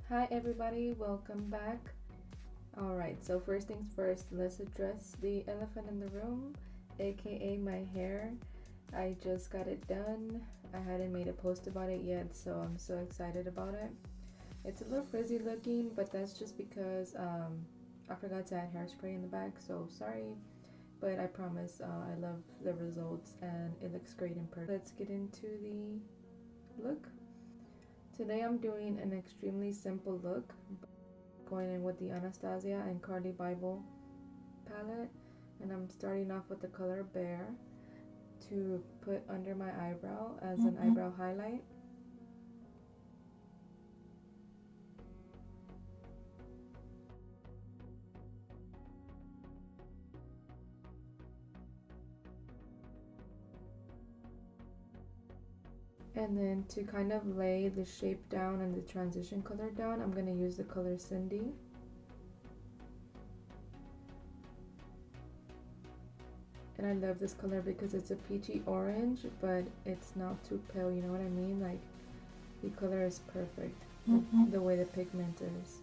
Hi everybody, welcome back. Alright, so first things first, let's address the elephant in the room, aka my hair. I just got it done. I hadn't made a post about it yet, so I'm so excited about it. It's a little frizzy looking, but that's just because I forgot to add hairspray in the back, so sorry. But I promise I love the results and it looks great in person. Let's get into the look. Today I'm doing an extremely simple look, going in with the Anastasia and Carli Bybel palette, and I'm starting off with the color Bear to put under my eyebrow as an eyebrow highlight. And then to kind of lay the shape down and the transition color down, I'm going to use the color Cindy. And I love this color because it's a peachy orange, but it's not too pale, you know what I mean? Like, the color is perfect, the way the pigment is.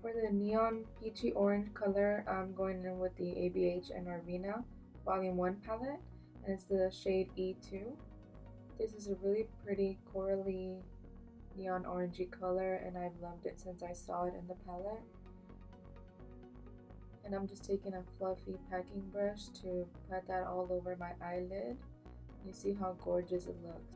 For the neon peachy orange color, I'm going in with the ABH and NORVINA Volume 1 palette, and it's the shade E2. This is a really pretty corally neon orangey color, and I've loved it since I saw it in the palette. And I'm just taking a fluffy packing brush to pat that all over my eyelid. You see how gorgeous it looks.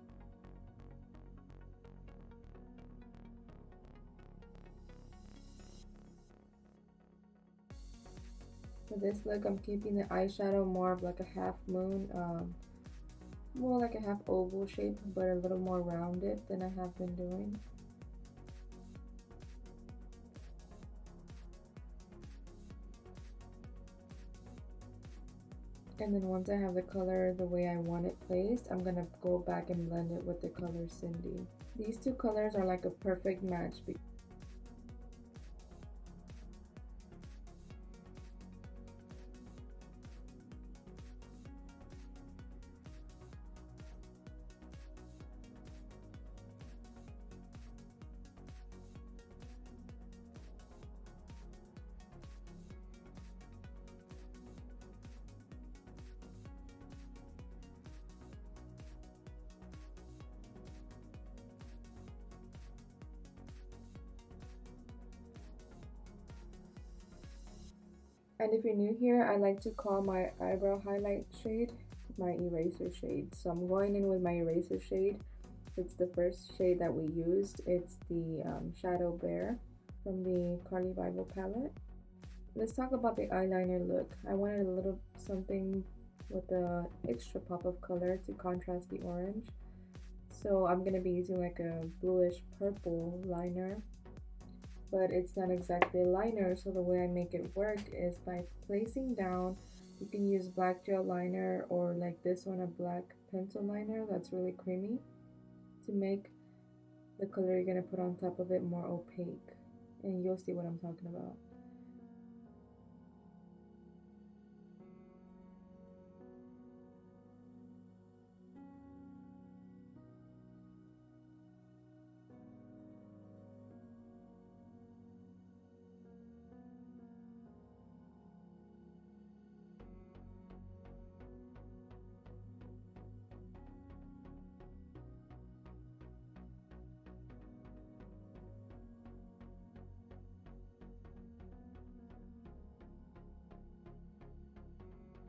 For this look, I'm keeping the eyeshadow more of like a half moon, more like a half oval shape, but a little more rounded than I have been doing. And then once I have the color the way I want it placed, I'm gonna go back and blend it with the color Cindy. These two colors are like a perfect match. And if you're new here, I like to call my eyebrow highlight shade my eraser shade. So I'm going in with my eraser shade. It's the first shade that we used. It's the Shadow Bear from the Carli Bybel Palette. Let's talk about the eyeliner look. I wanted a little something with a extra pop of color to contrast the orange. So I'm going to be using like a bluish purple liner, but it's not exactly a liner, so the way I make it work is by placing down. You can use black gel liner or like this one, a black pencil liner that's really creamy, to make the color you're going to put on top of it more opaque, and you'll see what I'm talking about.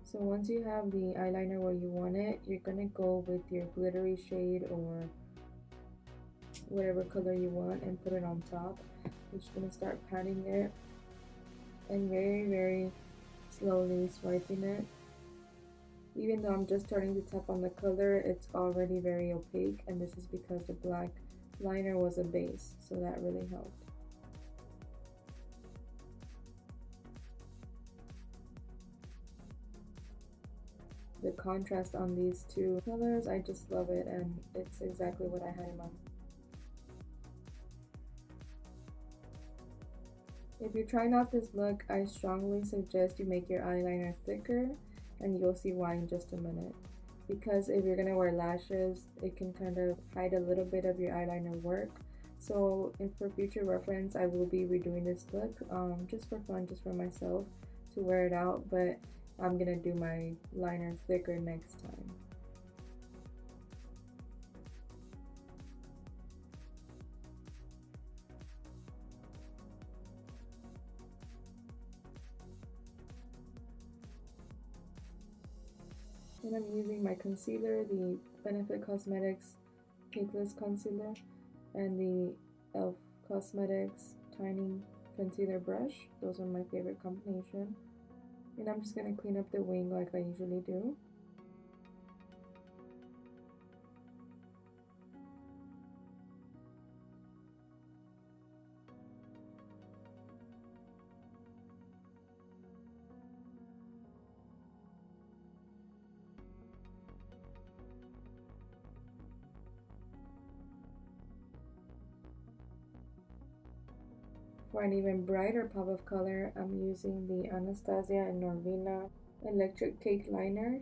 So once you have the eyeliner where you want it, you're gonna go with your glittery shade or whatever color you want and put it on top. You're just gonna start patting it and very slowly swiping it. Even though I'm just starting to tap on the color, it's already very opaque, and this is because the black liner was a base, so that really helped. The contrast on these two colors, I just love it, and it's exactly what I had in mind. If you're trying out this look, I strongly suggest you make your eyeliner thicker, and you'll see why in just a minute. Because if you're gonna wear lashes, it can kind of hide a little bit of your eyeliner work. So for future reference, I will be redoing this look just for fun, just for myself to wear it out, but I'm gonna do my liner thicker next time. And I'm using my concealer, the Benefit Cosmetics Cakeless Concealer, and the e.l.f. Cosmetics Tiny Concealer Brush. Those are my favorite combination. And I'm just going to clean up the wing like I usually do. For an even brighter pop of color, I'm using the Anastasia and Norvina Electric Cake Liner.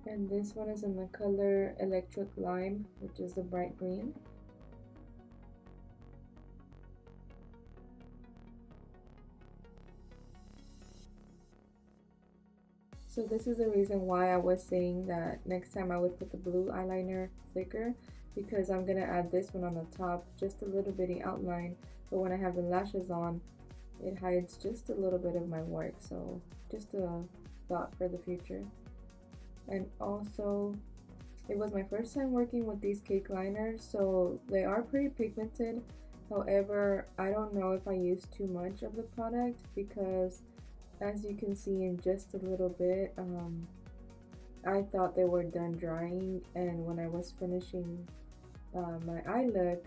And this one is in the color Electric Lime, which is the bright green. So this is the reason why I was saying that next time I would put the blue eyeliner thicker, because I'm gonna add this one on the top, just a little bitty outline, but when I have the lashes on, it hides just a little bit of my work, so just a thought for the future. And also, it was my first time working with these cake liners, so they are pretty pigmented. However, I don't know if I used too much of the product, because as you can see in just a little bit, I thought they were done drying, and when I was finishing my eye look,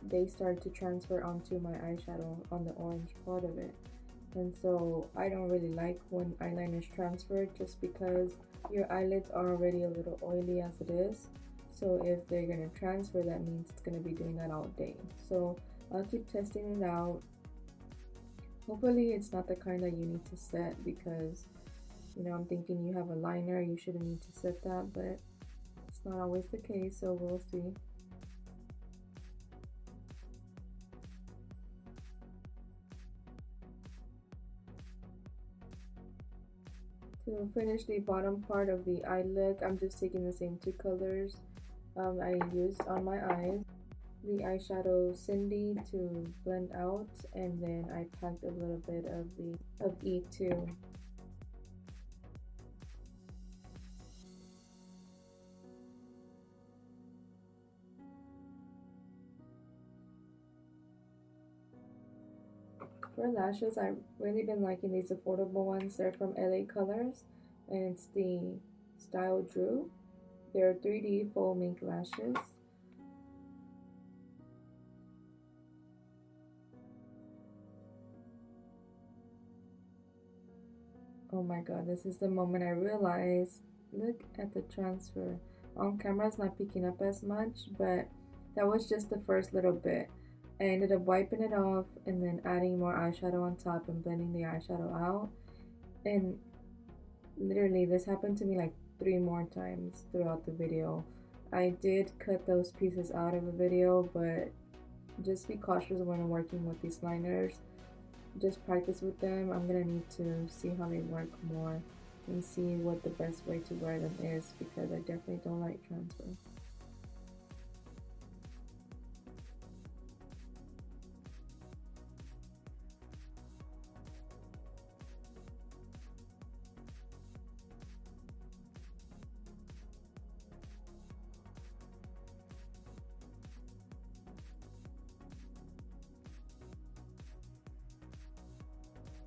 they started to transfer onto my eyeshadow on the orange part of it. And so I don't really like when eyeliners transfer, just because your eyelids are already a little oily as it is. So if they're gonna transfer, that means it's gonna be doing that all day. So I'll keep testing it out. Hopefully it's not the kind that you need to set, because I'm thinking you have a liner, you shouldn't need to set that, but it's not always the case, so we'll see. To finish the bottom part of the eye look, I'm just taking the same two colors I used on my eyes. The eyeshadow Cindy to blend out, and then I packed a little bit of E2. For lashes, I've really been liking these affordable ones. They're from LA Colors, and it's the Style Drew. They're 3D full mink lashes. Oh my god, this is the moment I realized, look at the transfer. on camera it's not picking up as much, but that was just the first little bit. I ended up wiping it off and then adding more eyeshadow on top and blending the eyeshadow out. And literally this happened to me like 3 more times throughout the video. I did cut those pieces out of the video, but just be cautious when working with these liners. Just practice with them. I'm gonna need to see how they work more and see what the best way to wear them is, because I definitely don't like transfer.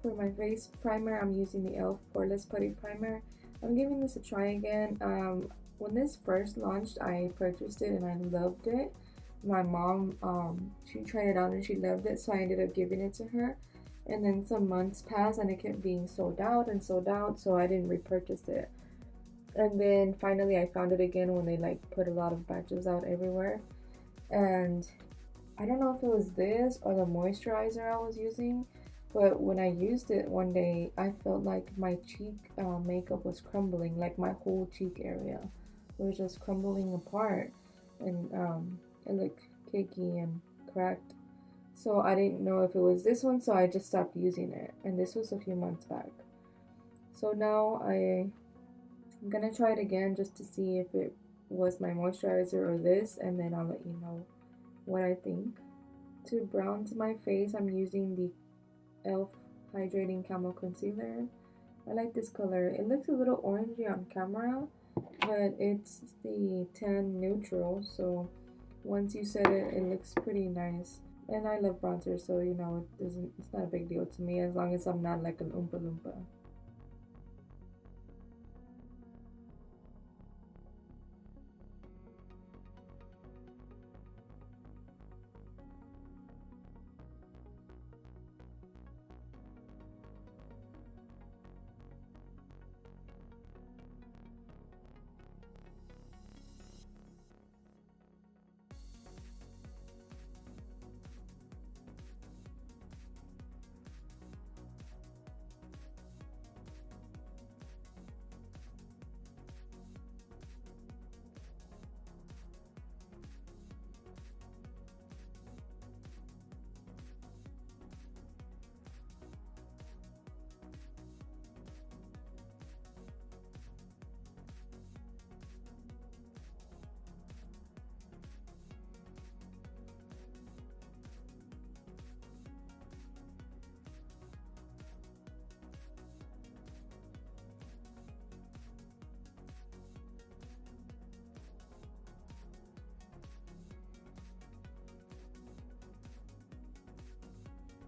For my face primer, I'm using the e.l.f. Poreless Putty Primer. I'm giving this a try again. When this first launched, I purchased it and I loved it. My mom, she tried it out and she loved it, so I ended up giving it to her. And then some months passed and it kept being sold out and sold out, so I didn't repurchase it. And then finally I found it again when they like put a lot of batches out everywhere. And I don't know if it was this or the moisturizer I was using, but when I used it one day, I felt like my cheek makeup was crumbling, like my whole cheek area was just crumbling apart, and it looked cakey and cracked. So I didn't know if it was this one, so I just stopped using it, and this was a few months back. So now I'm gonna try it again just to see if it was my moisturizer or this, and then I'll let you know what I think. To bronze my face, I'm using the e.l.f. Hydrating Camo Concealer. I like this color. It looks a little orangey on camera, but it's the tan neutral, so once you set it, it looks pretty nice. And I love bronzer, so you know, it's not a big deal to me as long as I'm not like an Oompa Loompa.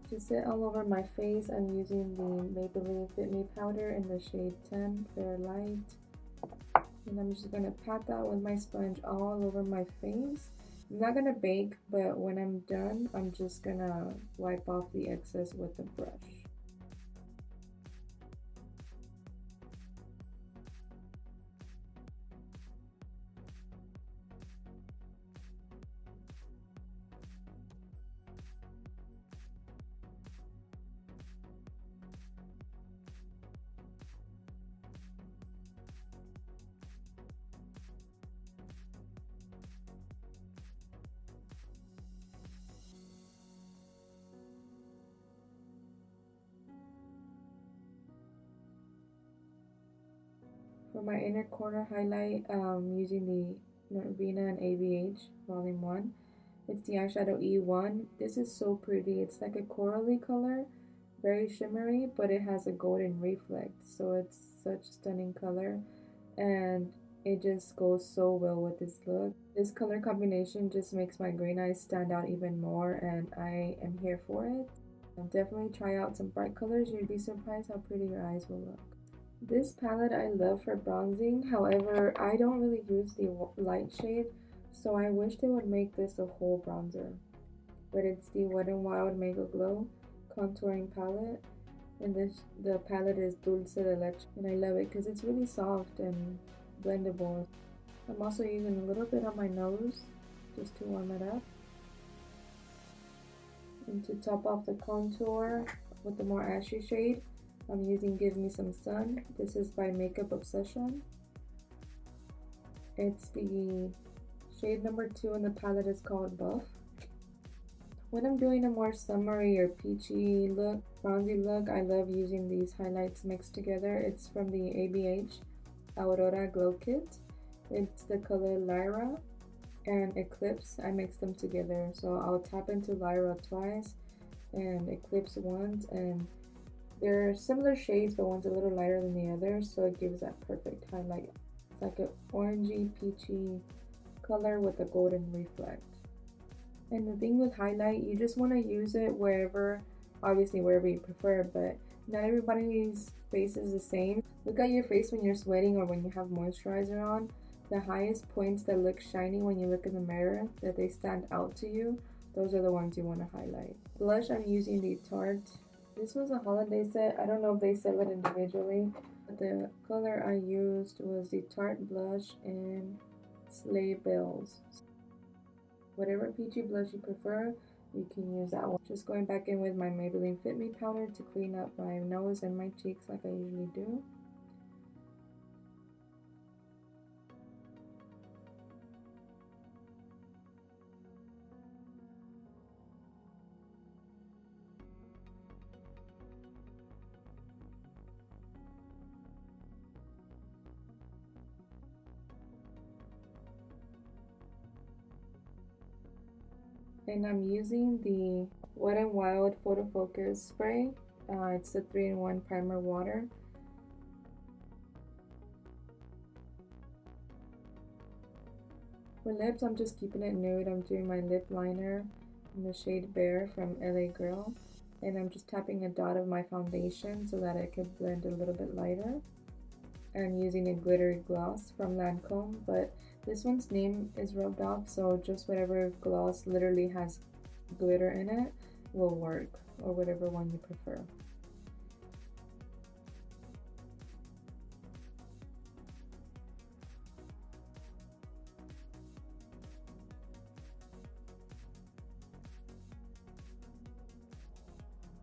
To set all over my face, I'm using the Maybelline Fit Me powder in the shade 10, Fair Light. And I'm just gonna pat that with my sponge all over my face. I'm not gonna bake, but when I'm done, I'm just gonna wipe off the excess with a brush. For my inner corner highlight, using the NORVINA and ABH Volume 1. It's the eyeshadow E1. This is so pretty. It's like a corally color, very shimmery, but it has a golden reflect. So it's such a stunning color, and it just goes so well with this look. This color combination just makes my green eyes stand out even more, and I am here for it. Definitely try out some bright colors. You'd be surprised how pretty your eyes will look. This palette I love for bronzing, however, I don't really use the light shade, so I wish they would make this a whole bronzer. But it's the Wet n Wild Mega Glow contouring palette, and the palette is Dulce de Leche, and I love it because it's really soft and blendable. I'm also using a little bit on my nose just to warm it up. And to top off the contour with the more ashy shade, I'm using Give Me Some Sun. This is by Makeup Obsession. It's the shade number 2 in the palette is called Buff. When I'm doing a more summery or peachy look, bronzy look, I love using these highlights mixed together. It's from the ABH Aurora Glow Kit. It's the color Lyra and Eclipse. I mix them together. So I'll tap into Lyra twice and Eclipse once, and they're similar shades, but one's a little lighter than the other, so it gives that perfect highlight. It's like an orangey, peachy color with a golden reflect. And the thing with highlight, you just want to use it wherever, obviously wherever you prefer, but not everybody's face is the same. Look at your face when you're sweating or when you have moisturizer on. The highest points that look shiny when you look in the mirror, that they stand out to you, those are the ones you want to highlight. Blush, I'm using the Tarte. This was a holiday set. I don't know if they sell it individually, but the color I used was the Tarte blush in Sleigh Bells. Whatever peachy blush you prefer, you can use that one. Just going back in with my Maybelline Fit Me powder to clean up my nose and my cheeks like I usually do. And I'm using the Wet n Wild Photo Focus spray. It's the 3-in-1 primer water. For lips, I'm just keeping it nude. I'm doing my lip liner in the shade Bare from LA Girl. And I'm just tapping a dot of my foundation so that it could blend a little bit lighter. And using a glittery gloss from Lancome, but this one's name is rubbed off, so just whatever gloss literally has glitter in it will work, or whatever one you prefer.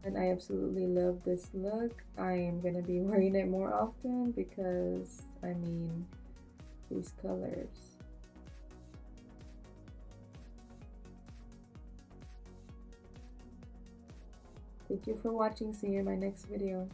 And I absolutely love this look. I am going to be wearing it more often because, I mean, these colors. Thank you for watching. See you in my next video.